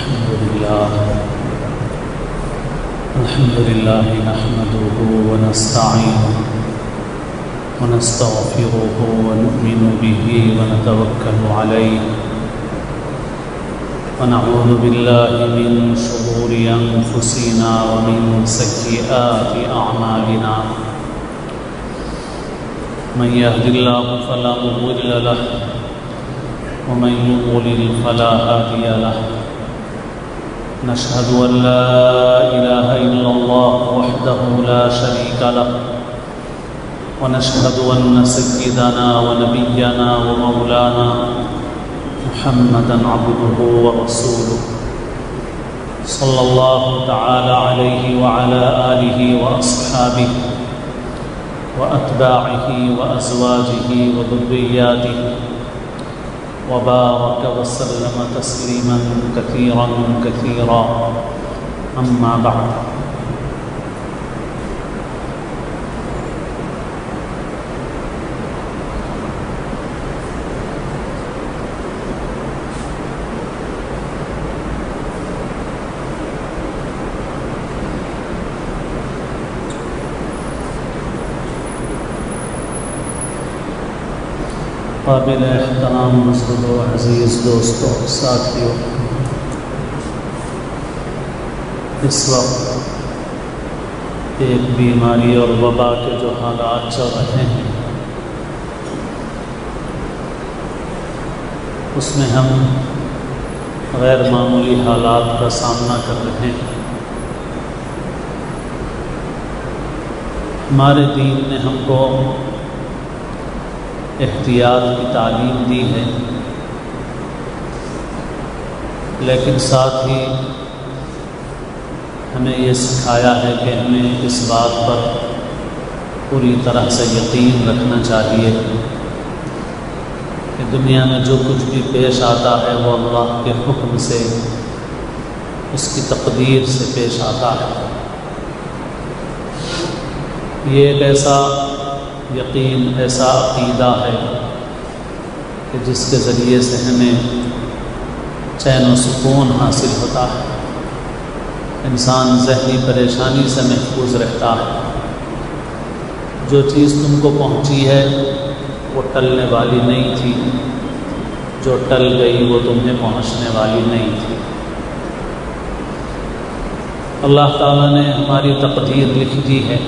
الحمد لله نحمده ونستعينه ونستغفره ونؤمن به ونتوكل عليه ونعوذ بالله من شرور أنفسنا ومن سيئات أعمالنا من يهد الله فلا مضل له ومن يضلل فلا هادي له نشهد أن لا إله إلا الله وحده لا شريك له ونشهد أن سيدنا ونبينا ومولانا محمدا عبده ورسوله صلى الله تعالى عليه وعلى آله وأصحابه وأتباعه وأزواجه وذرياته وبارك وسلم تسليما كثيرا كثيرا أما بعد قابل احترام بزرگ و عزیز دوستوں ساتھیوں، اس وقت ایک بیماری اور وبا کے جو حالات چل رہے ہیں اس میں ہم غیر معمولی حالات کا سامنا کر رہے ہیں۔ ہمارے دین نے ہم کو احتیاط کی تعلیم دی ہے، لیکن ساتھ ہی ہمیں یہ سکھایا ہے کہ ہمیں اس بات پر پوری طرح سے یقین رکھنا چاہیے کہ دنیا میں جو کچھ بھی پیش آتا ہے وہ اللہ کے حکم سے، اس کی تقدیر سے پیش آتا ہے۔ یہ ایک ایسا یقین، ایسا عقیدہ ہے کہ جس کے ذریعے سے ہمیں چین و سکون حاصل ہوتا ہے، انسان ذہنی پریشانی سے محفوظ رہتا ہے۔ جو چیز تم کو پہنچی ہے وہ ٹلنے والی نہیں تھی، جو ٹل گئی وہ تمہیں پہنچنے والی نہیں تھی۔ اللہ تعالیٰ نے ہماری تقدیر لکھ دی ہے۔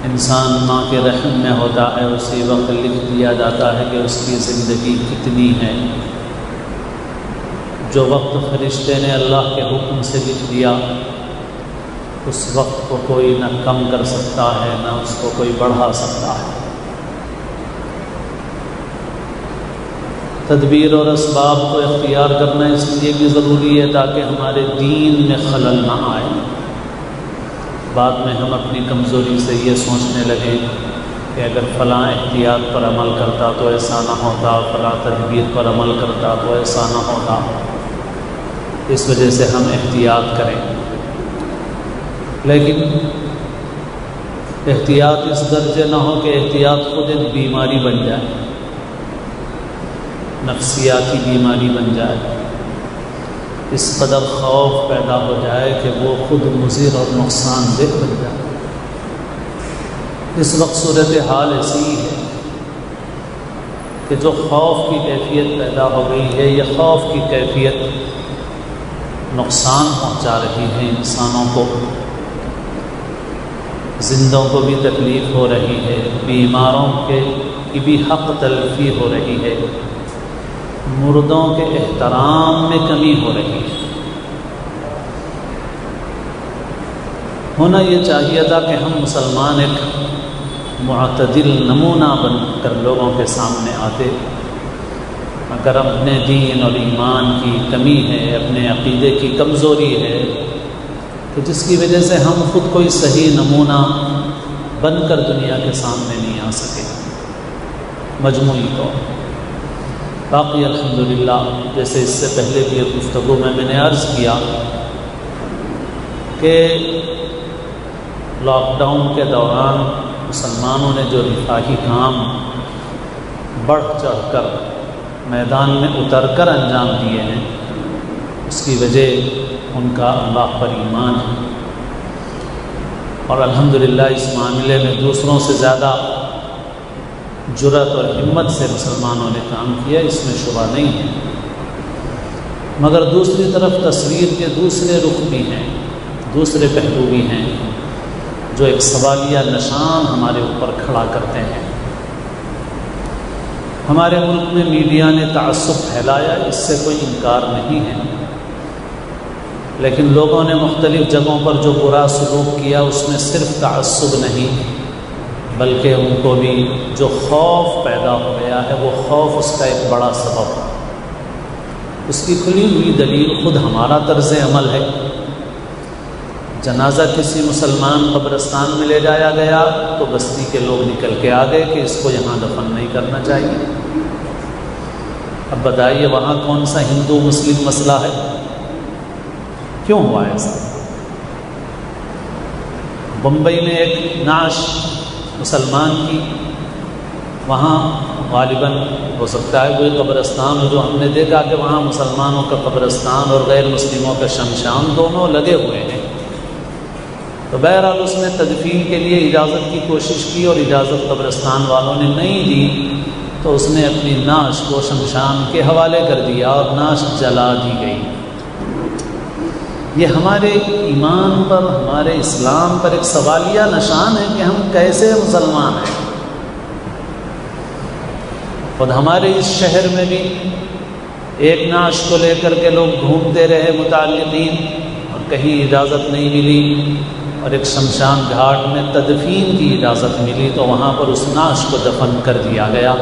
انسان ماں کے رحم میں ہوتا ہے، اسی وقت لکھ دیا جاتا ہے کہ اس کی زندگی کتنی ہے۔ جو وقت فرشتے نے اللہ کے حکم سے لکھ دیا، اس وقت کو کوئی نہ کم کر سکتا ہے نہ اس کو کوئی بڑھا سکتا ہے۔ تدبیر اور اسباب کو اختیار کرنا اس لیے بھی ضروری ہے تاکہ ہمارے دین میں خلل نہ آئے۔ بعد میں ہم اپنی کمزوری سے یہ سوچنے لگے کہ اگر فلاں احتیاط پر عمل کرتا تو ایسا نہ ہوتا، فلاں تدبیر پر عمل کرتا تو ایسا نہ ہوتا۔ اس وجہ سے ہم احتیاط کریں، لیکن احتیاط اس درجے نہ ہو کہ احتیاط خود ایک بیماری بن جائے، نفسیاتی بیماری بن جائے، اس قدر خوف پیدا ہو جائے کہ وہ خود مضر اور نقصان دہ بن جائے۔ اس وقت صورتحال ایسی ہے کہ جو خوف کی کیفیت پیدا ہو گئی ہے، یہ خوف کی کیفیت نقصان پہنچا رہی ہے انسانوں کو، زندوں کو بھی تکلیف ہو رہی ہے، بیماروں کی بھی حق تلفی ہو رہی ہے، مردوں کے احترام میں کمی ہو رہی ہے۔ ہونا یہ چاہیے تھا کہ ہم مسلمان ایک معتدل نمونہ بن کر لوگوں کے سامنے آتے۔ اگر اپنے دین اور ایمان کی کمی ہے، اپنے عقیدے کی کمزوری ہے، تو جس کی وجہ سے ہم خود کوئی صحیح نمونہ بن کر دنیا کے سامنے نہیں آ سکے مجموعی طور۔ باقی الحمدللہ جیسے اس سے پہلے بھی ایک گفتگو میں نے عرض کیا کہ لاک ڈاؤن کے دوران مسلمانوں نے جو رفاہی کام بڑھ چڑھ کر میدان میں اتر کر انجام دیے ہیں، اس کی وجہ ان کا اللہ پر ایمان ہے، اور الحمدللہ اس معاملے میں دوسروں سے زیادہ جرأت اور ہمت سے مسلمانوں نے کام کیا، اس میں شبہ نہیں ہے۔ مگر دوسری طرف تصویر کے دوسرے رخ بھی ہیں، دوسرے پہلو بھی ہیں جو ایک سوالیہ نشان ہمارے اوپر کھڑا کرتے ہیں۔ ہمارے ملک میں میڈیا نے تعصب پھیلایا، اس سے کوئی انکار نہیں ہے، لیکن لوگوں نے مختلف جگہوں پر جو برا سلوک کیا اس میں صرف تعصب نہیں، بلکہ ان کو بھی جو خوف پیدا ہو گیا ہے وہ خوف اس کا ایک بڑا سبب ہے۔ اس کی کھلی ہوئی دلیل خود ہمارا طرز عمل ہے۔ جنازہ کسی مسلمان قبرستان میں لے جایا گیا تو بستی کے لوگ نکل کے آ گئے کہ اس کو یہاں دفن نہیں کرنا چاہیے۔ اب بتائیے وہاں کون سا ہندو مسلم مسئلہ ہے؟ کیوں ہوا ایسا؟ بمبئی میں ایک نعش مسلمان کی، وہاں غالباً ہو سکتا ہے کوئی قبرستان ہو، جو ہم نے دیکھا کہ وہاں مسلمانوں کا قبرستان اور غیر مسلموں کا شمشان دونوں لگے ہوئے ہیں، تو بہرحال اس نے تدفین کے لیے اجازت کی کوشش کی اور اجازت قبرستان والوں نے نہیں دی، تو اس نے اپنی نعش کو شمشان کے حوالے کر دیا اور نعش جلا دی گئی۔ یہ ہمارے ایمان پر، ہمارے اسلام پر ایک سوالیہ نشان ہے کہ ہم کیسے مسلمان ہیں۔ خود ہمارے اس شہر میں بھی ایک نعش کو لے کر کے لوگ گھومتے رہے متعلقین، اور کہیں اجازت نہیں ملی، اور ایک شمشان گھاٹ میں تدفین کی اجازت ملی تو وہاں پر اس نعش کو دفن کر دیا گیا۔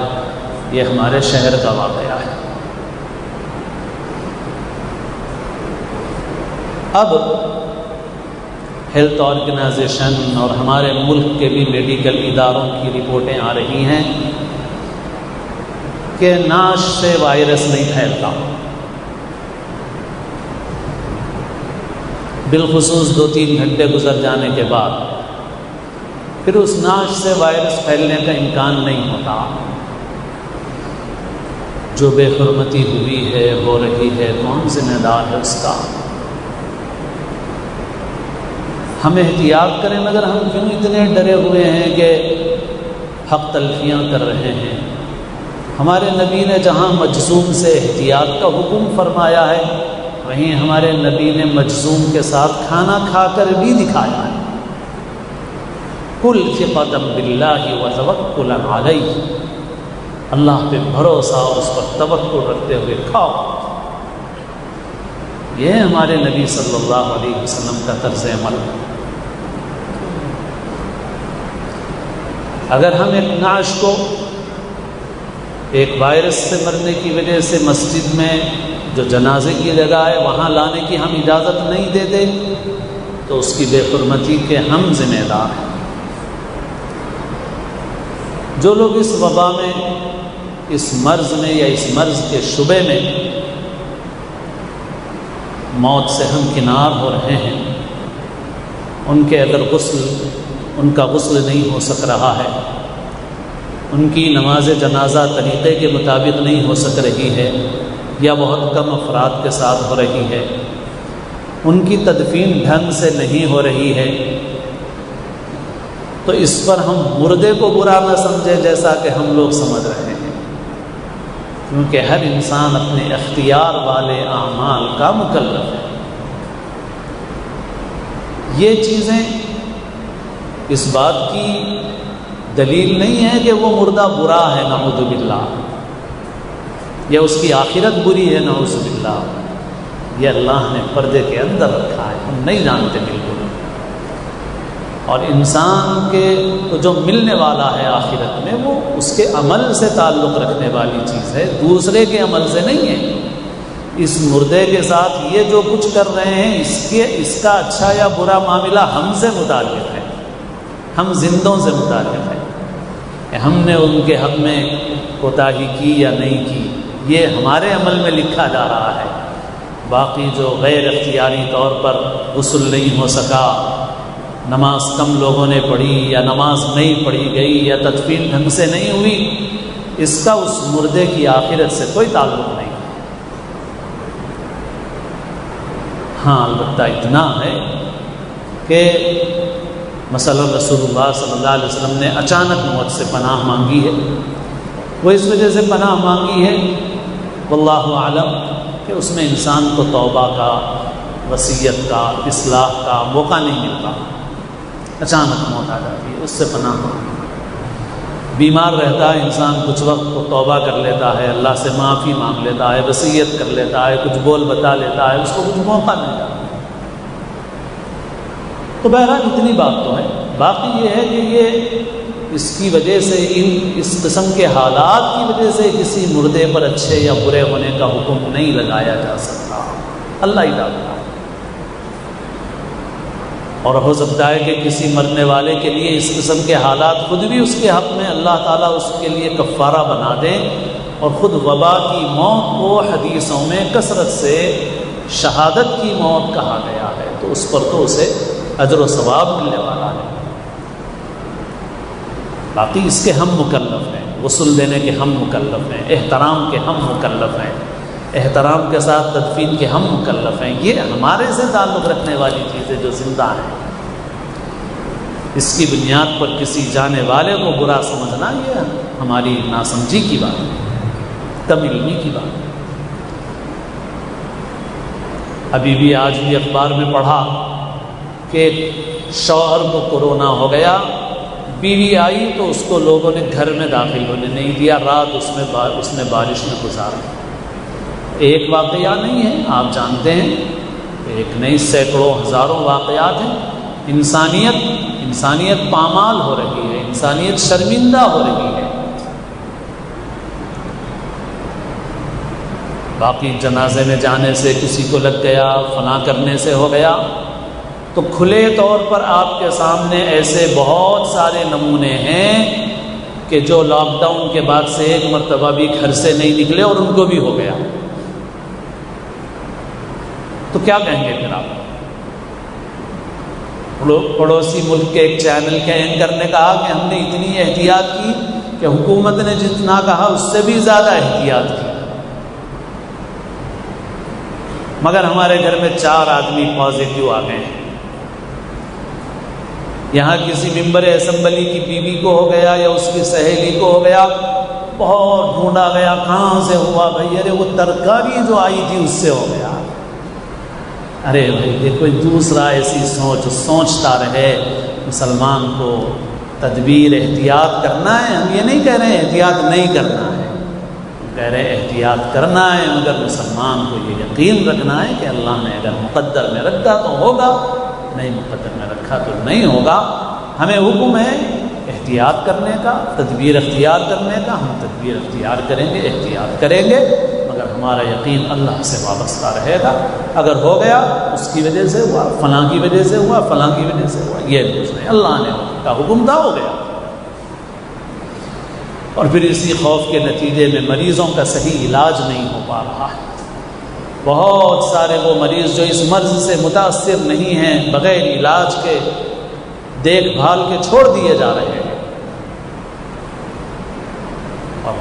یہ ہمارے شہر کا واقعہ ہے۔ اب ہیلتھ آرگنائزیشن اور ہمارے ملک کے بھی میڈیکل اداروں کی رپورٹیں آ رہی ہیں کہ نعش سے وائرس نہیں پھیلتا، بالخصوص 2-3 گھنٹے گزر جانے کے بعد پھر اس نعش سے وائرس پھیلنے کا امکان نہیں ہوتا۔ جو بے حرمتی ہوئی ہے، ہو رہی ہے، کون ذمہ دار ہے اس کا؟ ہم احتیاط کریں، مگر ہم کیوں اتنے ڈرے ہوئے ہیں کہ حق تلفیاں کر رہے ہیں؟ ہمارے نبی نے جہاں مجذوم سے احتیاط کا حکم فرمایا ہے، وہیں ہمارے نبی نے مجذوم کے ساتھ کھانا کھا کر بھی دکھایا ہے۔ کل ثقۃ باللہ وتوکلا علیہ، اللہ پہ بھروسہ اور اس پر توکل رکھتے ہوئے کھاؤ۔ یہ ہے ہمارے نبی صلی اللہ علیہ وسلم کا طرز عمل۔ اگر ہم ایک نعش کو ایک وائرس سے مرنے کی وجہ سے مسجد میں جو جنازے کی جگہ ہے وہاں لانے کی ہم اجازت نہیں دیتے تو اس کی بے حرمتی کے ہم ذمہ دار ہیں۔ جو لوگ اس وبا میں، اس مرض میں یا اس مرض کے شبے میں موت سے ہمکنار ہو رہے ہیں، ان کے اگر ان کا غسل نہیں ہو سک رہا ہے، ان کی نماز جنازہ طریقے کے مطابق نہیں ہو سک رہی ہے یا بہت کم افراد کے ساتھ ہو رہی ہے، ان کی تدفین ڈھنگ سے نہیں ہو رہی ہے، تو اس پر ہم مردے کو برا نہ سمجھے جیسا کہ ہم لوگ سمجھ رہے ہیں، کیونکہ ہر انسان اپنے اختیار والے اعمال کا مکلف ہے۔ یہ چیزیں اس بات کی دلیل نہیں ہے کہ وہ مردہ برا ہے نعوذ باللہ، یا اس کی آخرت بری ہے نعوذ باللہ۔ یہ اللہ نے پردے کے اندر رکھا ہے، ہم نہیں جانتے بالکل۔ اور انسان کے جو ملنے والا ہے آخرت میں وہ اس کے عمل سے تعلق رکھنے والی چیز ہے، دوسرے کے عمل سے نہیں ہے۔ اس مردے کے ساتھ یہ جو کچھ کر رہے ہیں اس کا اچھا یا برا معاملہ ہم سے متعلق ہے، ہم زندوں سے متعلق ہے کہ ہم نے ان کے حق میں کوتاہی کی یا نہیں کی، یہ ہمارے عمل میں لکھا جا رہا ہے۔ باقی جو غیر اختیاری طور پر غسل نہیں ہو سکا، نماز کم لوگوں نے پڑھی یا نماز نہیں پڑھی گئی یا تدفین ڈھنگ سے نہیں ہوئی، اس کا اس مردے کی آخرت سے کوئی تعلق نہیں۔ ہاں البتہ اتنا ہے کہ مثلا رسول اللہ صلی اللہ علیہ وسلم نے اچانک موت سے پناہ مانگی ہے. وہ اس وجہ سے پناہ مانگی ہے واللہ اعلم کہ اس میں انسان کو توبہ کا، وصیت کا، اصلاح کا موقع نہیں ملتا. اچانک موت آ جاتی ہے، اس سے پناہ مانگی. بیمار رہتا ہے انسان، کچھ وقت کو توبہ کر لیتا ہے، اللہ سے معافی مانگ لیتا ہے، وصیت کر لیتا ہے، کچھ بول بتا لیتا ہے، اس کو کچھ موقع مل جاتا ہے. تو بہرحال اتنی بات تو ہے. باقی یہ ہے کہ یہ اس کی وجہ سے، اس قسم کے حالات کی وجہ سے کسی مردے پر اچھے یا برے ہونے کا حکم نہیں لگایا جا سکتا. اللہ ہی جانتا ہے. اور ہو سکتا ہے کہ کسی مرنے والے کے لیے اس قسم کے حالات خود بھی اس کے حق میں اللہ تعالیٰ اس کے لیے کفارہ بنا دیں. اور خود وبا کی موت کو حدیثوں میں کثرت سے شہادت کی موت کہا گیا ہے، تو اس پر تو اسے اجر و ثواب ملنے والا ہے. باقی اس کے ہم مکلف ہیں، غسل دینے کے ہم مکلف ہیں، احترام کے ہم مکلف ہیں، احترام کے ساتھ تدفین کے ہم مکلف ہیں. یہ ہمارے سے تعلق رکھنے والی چیزیں جو زندہ ہیں، اس کی بنیاد پر کسی جانے والے کو برا سمجھنا یہ ہماری ناسمجھی کی بات ہے، کم علمی کی بات ہے. ابھی بھی آج بھی اخبار میں پڑھا کہ شوہر کو کورونا ہو گیا، بیوی آئی تو اس کو لوگوں نے گھر میں داخل ہونے نہیں دیا، رات اس نے بارش میں گزارا. ایک واقعہ نہیں ہے، آپ جانتے ہیں، ایک نہیں سینکڑوں ہزاروں واقعات ہیں. انسانیت پامال ہو رہی ہے، انسانیت شرمندہ ہو رہی ہے. باقی جنازے میں جانے سے کسی کو لگ گیا، فلاں کرنے سے ہو گیا، تو کھلے طور پر آپ کے سامنے ایسے بہت سارے نمونے ہیں کہ جو لاک ڈاؤن کے بعد سے ایک مرتبہ بھی گھر سے نہیں نکلے اور ان کو بھی ہو گیا. تو کیا کہیں گے پھر آپ؟ پڑوسی ملک کے ایک چینل کے اینکر نے کہا کہ ہم نے اتنی احتیاط کی کہ حکومت نے جتنا کہا اس سے بھی زیادہ احتیاط کی، مگر ہمارے گھر میں 4 آدمی پازیٹیو آ گئے ہیں. یہاں کسی ممبر اسمبلی کی بیوی کو ہو گیا یا اس کی سہیلی کو ہو گیا، بہت ڈھونڈا گیا کہاں سے ہوا بھائی، ارے وہ ترکاری جو آئی تھی اس سے ہو گیا. ارے بھائی کوئی دوسرا ایسی سوچتا رہے. مسلمان کو تدبیر احتیاط کرنا ہے. ہم یہ نہیں کہہ رہے ہیں احتیاط نہیں کرنا ہے، ہم کہہ رہے ہیں احتیاط کرنا ہے، مگر مسلمان کو یہ یقین رکھنا ہے کہ اللہ نے اگر مقدر میں رکھا تو ہوگا، نہیں مقدر میں رکھا تو نہیں ہوگا. ہمیں حکم ہے احتیاط کرنے کا، تدبیر اختیار کرنے کا. ہم تدبیر اختیار کریں گے، احتیاط کریں گے، مگر ہمارا یقین اللہ سے وابستہ رہے گا. اگر ہو گیا اس کی وجہ سے ہوا، فلاں کی وجہ سے ہوا، فلاں کی وجہ سے ہوا، یہ کچھ نہیں، اللہ نے کا حکم تھا، ہو گیا. اور پھر اسی خوف کے نتیجے میں مریضوں کا صحیح علاج نہیں ہو پا رہا ہے. بہت سارے وہ مریض جو اس مرض سے متاثر نہیں ہیں، بغیر علاج کے دیکھ بھال کے چھوڑ دیے جا رہے ہیں. اور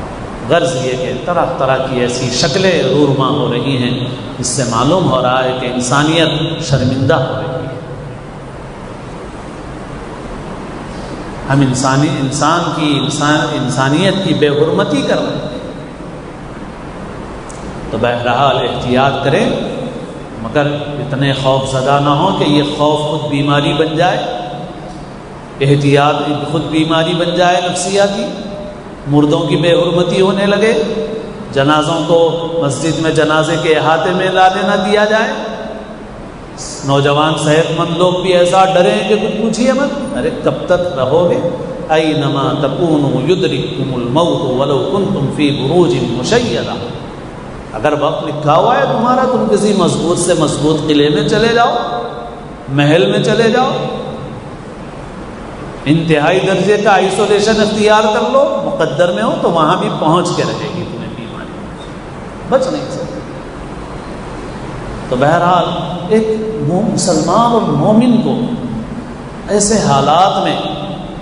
غرض یہ کہ طرح طرح کی ایسی شکلیں رونما ہو رہی ہیں جس سے معلوم ہو رہا ہے کہ انسانیت شرمندہ ہو رہی ہے. ہم انسانیت کی بے حرمتی کر رہے ہیں. تو بہرحال احتیاط کریں، مگر اتنے خوف زدہ نہ ہوں کہ یہ خوف خود بیماری بن جائے، احتیاط خود بیماری بن جائے نفسیاتی. مردوں کی بے حرمتی ہونے لگے، جنازوں کو مسجد میں جنازے کے احاطے میں لانے نہ دیا جائے. نوجوان صحت مند لوگ بھی ایسا ڈریں کہ کچھ پوچھیے مت. ارے کب تک رہو گے؟ اینما تکونوا یدرککم الموت ولو کنتم فی بروج مشیدہ. اگر وقت لکھا ہوا ہے تمہارا، تم کسی مضبوط سے مضبوط قلعے میں چلے جاؤ، محل میں چلے جاؤ، انتہائی درجے کا آئسولیشن اختیار کر لو، مقدر میں ہو تو وہاں بھی پہنچ کے رہے گی تمہیں بیماری، بچ نہیں سکتے. تو بہرحال ایک مسلمان اور مومن کو ایسے حالات میں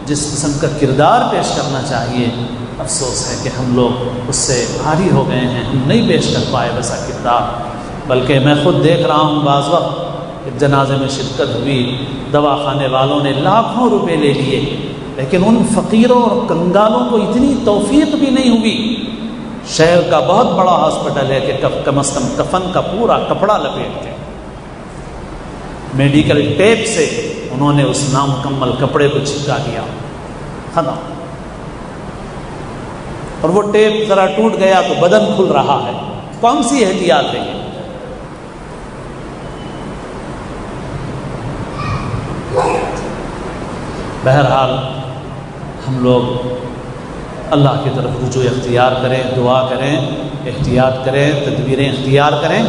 جس قسم کا کردار پیش کرنا چاہیے، افسوس ہے کہ ہم لوگ اس سے بھاری ہو گئے ہیں، ہم نہیں پیش کر پائے ویسا کردار. بلکہ میں خود دیکھ رہا ہوں بعض وقت ایک جنازے میں شرکت ہوئی، دوا خانے والوں نے لاکھوں روپے لے لیے، لیکن ان فقیروں اور کنگالوں کو اتنی توفیق بھی نہیں ہوئی۔ شہر کا بہت بڑا ہاسپٹل ہے کہ کم از کم کفن کا پورا کپڑا لپیٹ کے میڈیکل ٹیپ سے انہوں نے اس نامکمل کپڑے کو چپکا دیا، ختم۔ اور وہ ٹیپ ذرا ٹوٹ گیا تو بدن کھل رہا ہے، کون سی احتیاط ہے یہ؟ بہرحال ہم لوگ اللہ کی طرف رجوع اختیار کریں، دعا کریں، احتیاط کریں، تدبیریں اختیار کریں،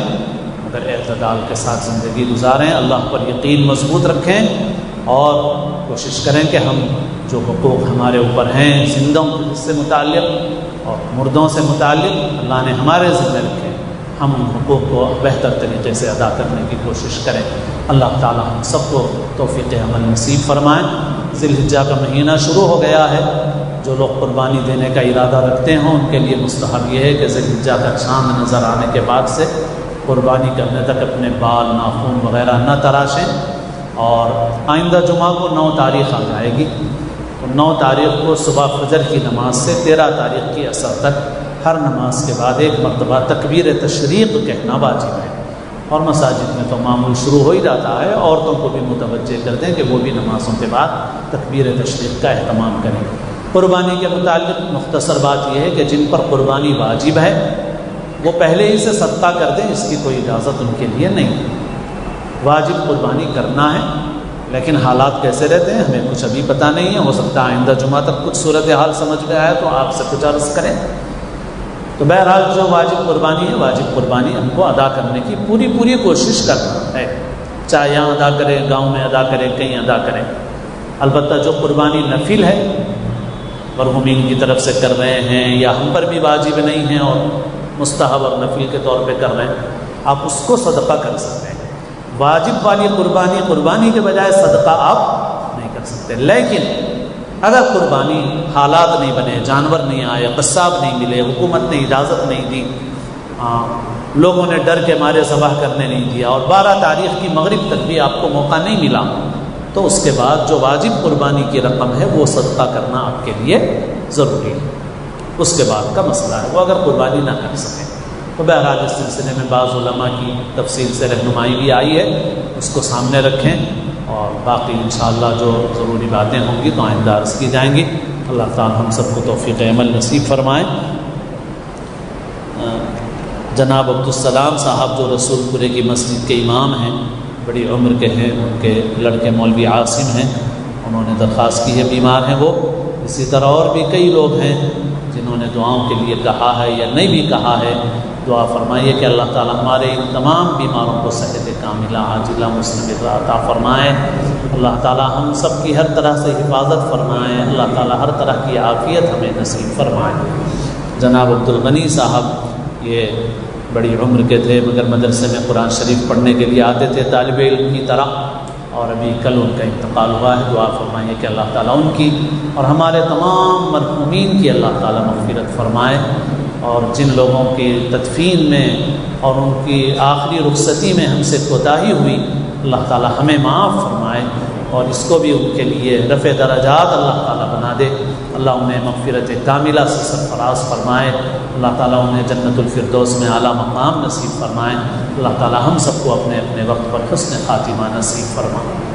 مگر اعتدال کے ساتھ زندگی گزاریں، اللہ پر یقین مضبوط رکھیں اور کوشش کریں کہ ہم جو حقوق ہمارے اوپر ہیں زندوں سے متعلق اور مردوں سے متعلق اللہ نے ہمارے ذمہ رکھے، ہم ان حقوق کو بہتر طریقے سے ادا کرنے کی کوشش کریں۔ اللہ تعالی ہم سب کو توفیق عمل نصیب فرمائیں۔ ذی الحجہ کا مہینہ شروع ہو گیا ہے، جو لوگ قربانی دینے کا ارادہ رکھتے ہوں ان کے لیے مستحب یہ ہے کہ ذی الحجہ کا چاند نظر آنے کے بعد سے قربانی کرنے تک اپنے بال، ناخن وغیرہ نہ تراشیں، اور آئندہ جمعہ کو 9 تاریخ آ جائے گی، 9 تاریخ کو صبح فجر کی نماز سے 13 تاریخ کی عصر تک ہر نماز کے بعد ایک مرتبہ تکبیر تشریق کہنا واجب ہے، اور مساجد میں تو معمول شروع ہو ہی جاتا ہے، عورتوں کو بھی متوجہ کر دیں کہ وہ بھی نمازوں کے بعد تکبیر تشریق کا اہتمام کریں۔ قربانی کے متعلق مختصر بات یہ ہے کہ جن پر قربانی واجب ہے وہ پہلے ہی سے صدقہ کر دیں، اس کی کوئی اجازت ان کے لیے نہیں۔ واجب قربانی کرنا ہے، لیکن حالات کیسے رہتے ہیں ہمیں کچھ ابھی پتہ نہیں ہے، ہو سکتا ہے آئندہ جمعہ تک کچھ صورتحال سمجھ میں آئے تو آپ سے کچھ عرض کریں۔ تو بہرحال جو واجب قربانی ہے، واجب قربانی ہم کو ادا کرنے کی پوری کوشش کرنا ہے، چاہے یہاں ادا کریں، گاؤں میں ادا کریں، کہیں ادا کریں۔ البتہ جو قربانی نفل ہے، مرحومین کی طرف سے کر رہے ہیں یا ہم پر بھی واجب نہیں ہے اور مستحب اور نفل کے طور پہ کر رہے ہیں، آپ اس کو صدقہ کر سکتے ہیں۔ واجب والی قربانی کے بجائے صدقہ آپ نہیں کر سکتے، لیکن اگر قربانی حالات نہیں بنے، جانور نہیں آئے، قصاب نہیں ملے، حکومت نے اجازت نہیں دی، لوگوں نے ڈر کے مارے ذبح کرنے نہیں دیا، اور 12 تاریخ کی مغرب تک بھی آپ کو موقع نہیں ملا، تو اس کے بعد جو واجب قربانی کی رقم ہے وہ صدقہ کرنا آپ کے لیے ضروری ہے۔ اس کے بعد کا مسئلہ ہے وہ اگر قربانی نہ کر سکیں تو بہرحال اس سلسلے میں بعض علماء کی تفصیل سے رہنمائی بھی آئی ہے، اس کو سامنے رکھیں، اور باقی انشاءاللہ جو ضروری باتیں ہوں گی تو آئندہ عرض کی جائیں گی۔ اللہ تعالی ہم سب کو توفیق عمل نصیب فرمائیں۔ جناب عبدالسلام صاحب جو رسول پورے کی مسجد کے امام ہیں، بڑی عمر کے ہیں، ان کے لڑکے مولوی عاصم ہیں، انہوں نے درخواست کی ہے، بیمار ہیں وہ، اسی طرح اور بھی کئی لوگ ہیں جنہوں نے دعاؤں کے لیے کہا ہے یا نہیں بھی کہا ہے۔ دعا فرمائیے کہ اللہ تعالی ہمارے ان تمام بیماروں کو صحت کاملہ عاجلہ مسلم عطا فرمائے، اللہ تعالی ہم سب کی ہر طرح سے حفاظت فرمائے، اللہ تعالی ہر طرح کی عافیت ہمیں نصیب فرمائے۔ جناب عبدالغنی صاحب یہ بڑی عمر کے تھے، مگر مدرسے میں قرآن شریف پڑھنے کے لیے آتے تھے طالب علم کی طرح، اور ابھی کل ان کا انتقال ہوا ہے۔ دعا فرمائیے کہ اللہ تعالیٰ ان کی اور ہمارے تمام مرحومین کی اللہ تعالیٰ مغفرت فرمائے، اور جن لوگوں کی تدفین میں اور ان کی آخری رخصتی میں ہم سے کوتاہی ہوئی، اللہ تعالیٰ ہمیں معاف فرمائے، اور اس کو بھی ان کے لیے رفع درجات اللہ تعالیٰ بنا دے، اللہ انہیں مغفرت کاملہ سے سرفراز فرمائے، اللہ تعالیٰ انہیں جنت الفردوس میں اعلیٰ مقام نصیب فرمائے، اللہ تعالیٰ ہم سب کو اپنے اپنے وقت پر حسن خاتمہ نصیب فرمائے۔